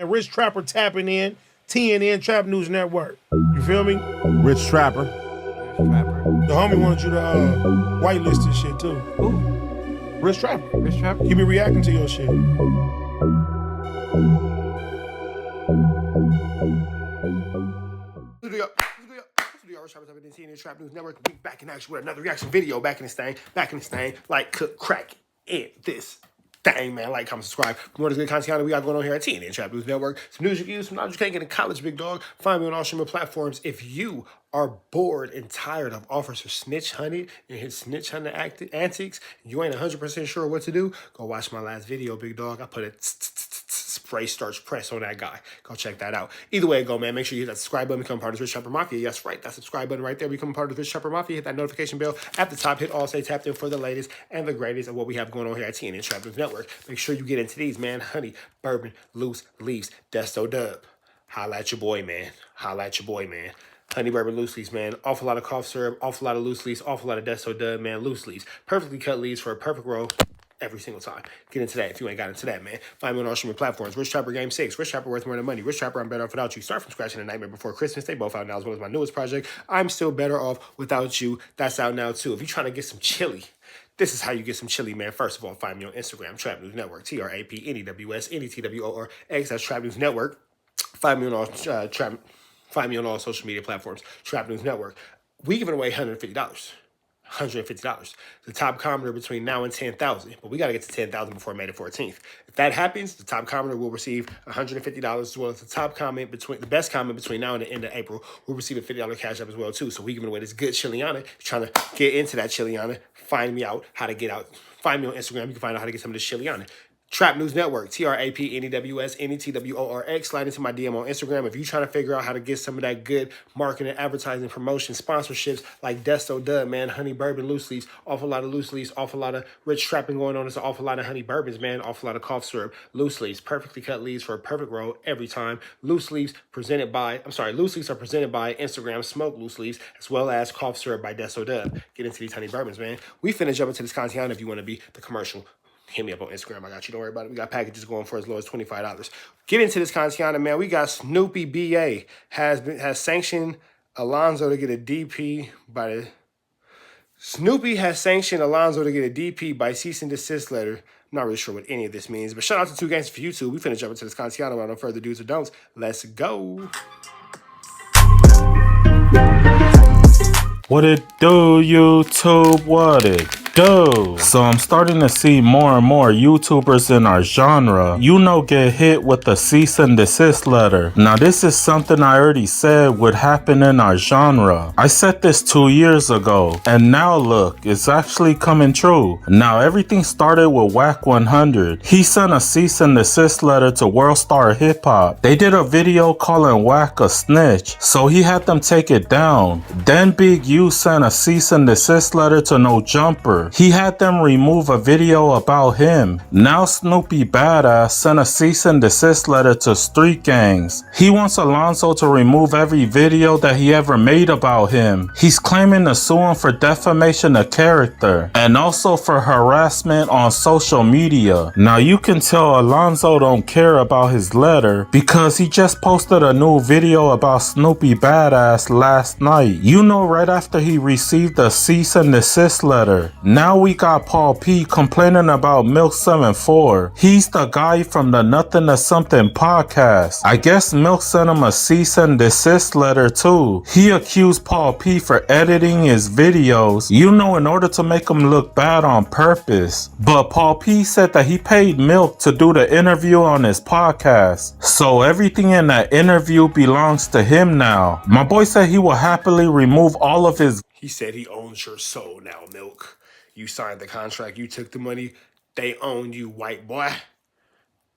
And Rich Trapper tapping in, TNN Trap News Network. You feel me? Rich Trapper. The homie wanted you to whitelist this shit too. Who? Rich Trapper. Rich Trapper? He be reacting to your shit. Rich Trapper tapping in, TNN Trap News Network. We back in action with another reaction video. Back in this thing. Like, cook, crack in this thing, man. Like, comment, subscribe. For more good content we got going on here at TNN Trap News Network. Some news reviews, some knowledge you can't get in college, big dog. Find me on all streaming platforms. If you are bored and tired of Officer Snitch Hunted and his snitch hunting antics, you ain't 100% sure what to do, go watch my last video, big dog. I put a spray starch press on that guy. Go check that out. Either way it go, man, make sure you hit that subscribe button, become part of the Rich Trapper Mafia. Yes, right, that subscribe button right there. Become part of the Rich Trapper Mafia. Hit that notification bell at the top. Hit all, stay tapped in for the latest and the greatest of what we have going on here at TNN Trap News Network. Make sure you get into these, man. Honey, bourbon, loose leaves, Desto Dub. Holla at your boy, man. Holla at your boy, man. Honey bourbon loose leaves, man. Awful lot of cough syrup, awful lot of loose leaves, awful lot of Desto Dub, man. Loose leaves. Perfectly cut leaves for a perfect roll every single time. Get into that if you ain't got into that, man. Find me on all streaming platforms. Rich Trapper Game 6. Rich Trapper Worth More Than Money. Rich Trapper I'm Better Off Without You. Start from scratch in The Nightmare Before Christmas. They both out now, as well as my newest project, I'm Still Better Off Without You. That's out now too. If you're trying to get some chili, this is how you get some chili, man. First of all, find me on Instagram, Trap News Network, TRAPNEWS, NETWORX. That's Trap News Network. Find me on all social media platforms, Trap News Network. We giving away $150. $150. The top commenter between now and 10,000. But we got to get to 10,000 before May the 14th. If that happens, the top commenter will receive $150 as well as the best comment between now and the end of April will receive a $50 cash up as well too. So we giving away this good Chiliana. Trying to get into that Chiliana. Find me out how to get out. Find me on Instagram. You can find out how to get some of this Chiliana. Trap News Network, TRAPNEWS, NETWORX. Slide into my DM on Instagram if you're trying to figure out how to get some of that good marketing, advertising, promotion, sponsorships like Desto Dub, man, honey bourbon loose leaves, awful lot of loose leaves, awful lot of rich trapping going on. There's an awful lot of honey bourbons, man, awful lot of cough syrup, loose leaves, perfectly cut leaves for a perfect roll every time. Loose leaves are presented by Instagram Smoke Loose Leaves, as well as cough syrup by Desto Dub. Get into these honey bourbons, man. We finna jump into this content if you want to be the commercial. Hit me up on Instagram. I got you. Don't worry about it. We got packages going for as low as $25. Get into this content, man. We got Snoopy BA has sanctioned Alonzo to get a DP by the Snoopy has sanctioned Alonzo to get a DP by cease and desist letter. I'm not really sure what any of this means, but shout out to 2 Gangsters for YouTube. We finna jump into this content without no further do's or don'ts. Let's go. What it do, YouTube? What it do? So I'm starting to see more and more YouTubers in our genre, get hit with a cease and desist letter. Now this is something I already said would happen in our genre. I said this 2 years ago, and now look, it's actually coming true. Now everything started with Whack 100. He sent a cease and desist letter to World Star Hip Hop. They did a video calling Whack a snitch, so he had them take it down. Then Big U sent a cease and desist letter to No Jumper. He had them remove a video about him. Now Snoopy Badass sent a cease and desist letter to Street Gangs. He wants Alonzo to remove every video that he ever made about him. He's claiming to sue him for defamation of character and also for harassment on social media. Now you can tell Alonzo don't care about his letter because he just posted a new video about Snoopy Badass last night. Right after he received a cease and desist letter. Now we got Paul P complaining about Milk 74. He's the guy from the Nothing to Something podcast. I guess Milk sent him a cease and desist letter too. He accused Paul P for editing his videos, in order to make him look bad on purpose. But Paul P said that he paid Milk to do the interview on his podcast. So everything in that interview belongs to him now. My boy said he will happily remove all of his. He said he owns your soul now, Milk. You signed the contract. You took the money. They own you, white boy.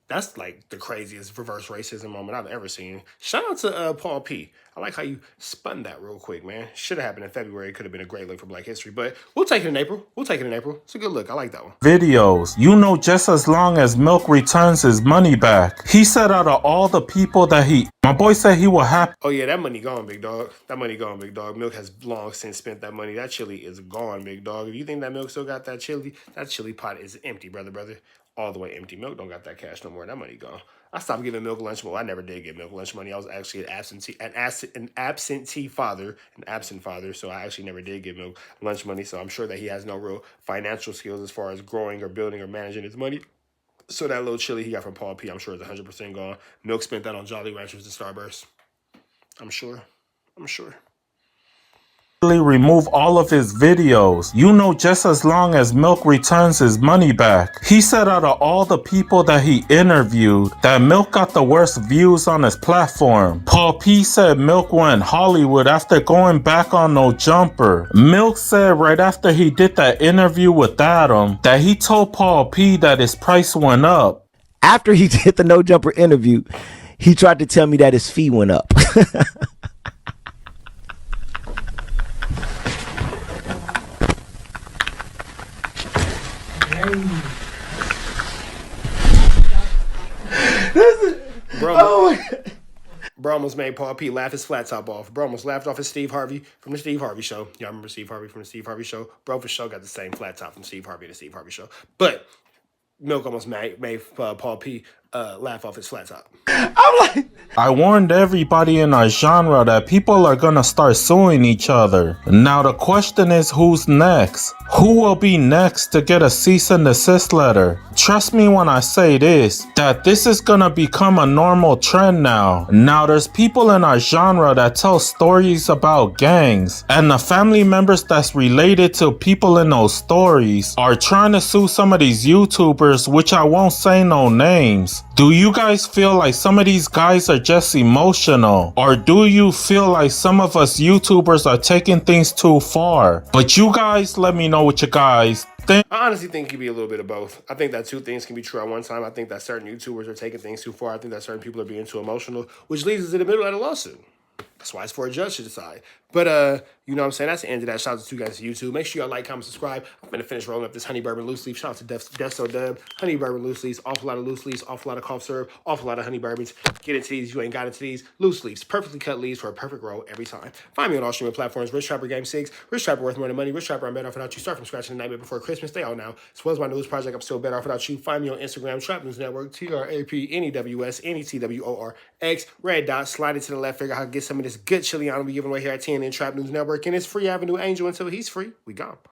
That's like the craziest reverse racism moment I've ever seen. Shout out to Paul P. I like how you spun that real quick, man. Should have happened in February. It could have been a great look for Black History, but we'll take it in April. It's a good look. I like that one. Videos, just as long as Milk returns his money back. He said out of all the people that my boy said he will happy. Oh yeah, that money gone, big dog. Milk has long since spent that money. That chili is gone, big dog. If you think that Milk still got that chili pot is empty, brother. All the way empty. Milk don't got that cash no more. That money gone. I stopped giving Milk lunch money. I never did give Milk lunch money. I was actually an absent father. So I actually never did give Milk lunch money. So I'm sure that he has no real financial skills as far as growing or building or managing his money. So that little chili he got from Paul P, I'm sure is 100% gone. Milk spent that on Jolly Ranchers and Starburst. I'm sure. Remove all of his videos, just as long as Milk returns his money back. He said out of all the people that he interviewed, that Milk got the worst views on his platform. Paul P said Milk went Hollywood after going back on No Jumper. Milk said right after he did that interview with Adam, that he told Paul P that his price went up. After he did the No Jumper interview, he tried to tell me that his fee went up. Bro almost made Paul P laugh his flat top off. Bro almost laughed off his Steve Harvey from the Steve Harvey show. Y'all remember Steve Harvey from the Steve Harvey show? Bro for sure got the same flat top from Steve Harvey and the Steve Harvey show. But Milk almost made Paul P laugh off his flat top. I warned everybody in our genre that people are gonna start suing each other. Now the question is, who's next? Who will be next to get a cease and desist letter? Trust me when I say this, that this is gonna become a normal trend now. Now there's people in our genre that tell stories about gangs, and the family members that's related to people in those stories are trying to sue some of these YouTubers, which I won't say no names. Do you guys feel like some of these guys are just emotional? Or do you feel like some of us YouTubers are taking things too far? But you guys let me know what you guys think. I honestly think it could be a little bit of both. I think that two things can be true at one time. I think that certain YouTubers are taking things too far. I think that certain people are being too emotional, which leads us to the middle of the lawsuit. That's why it's for a judge to decide. But, you know what I'm saying? That's the end of that. Shout out to you guys to YouTube. Make sure y'all like, comment, subscribe. I'm going to finish rolling up this honey bourbon loose leaf. Shout out to Desto Dub. Honey bourbon loose leaves. Awful lot of loose leaves. Awful lot of cough syrup. Awful lot of honey bourbons. Get into these. You ain't got into these. Loose leaves. Perfectly cut leaves for a perfect roll every time. Find me on all streaming platforms. Rich Trapper Game 6. Rich Trapper Worth More Than Money. Rich Trapper I'm Better Off Without You. Start from scratch in the nightmare before Christmas. Stay out now. As well as my newest project, I'm Still Better Off Without You. Find me on Instagram. Trap News Network. TRAPNEWS Red dot. Slide it to the left. Figure out how to get some of this good chili on we giving away here at TNN Trap News Network. And it's free Avenue Angel until he's free. We gone.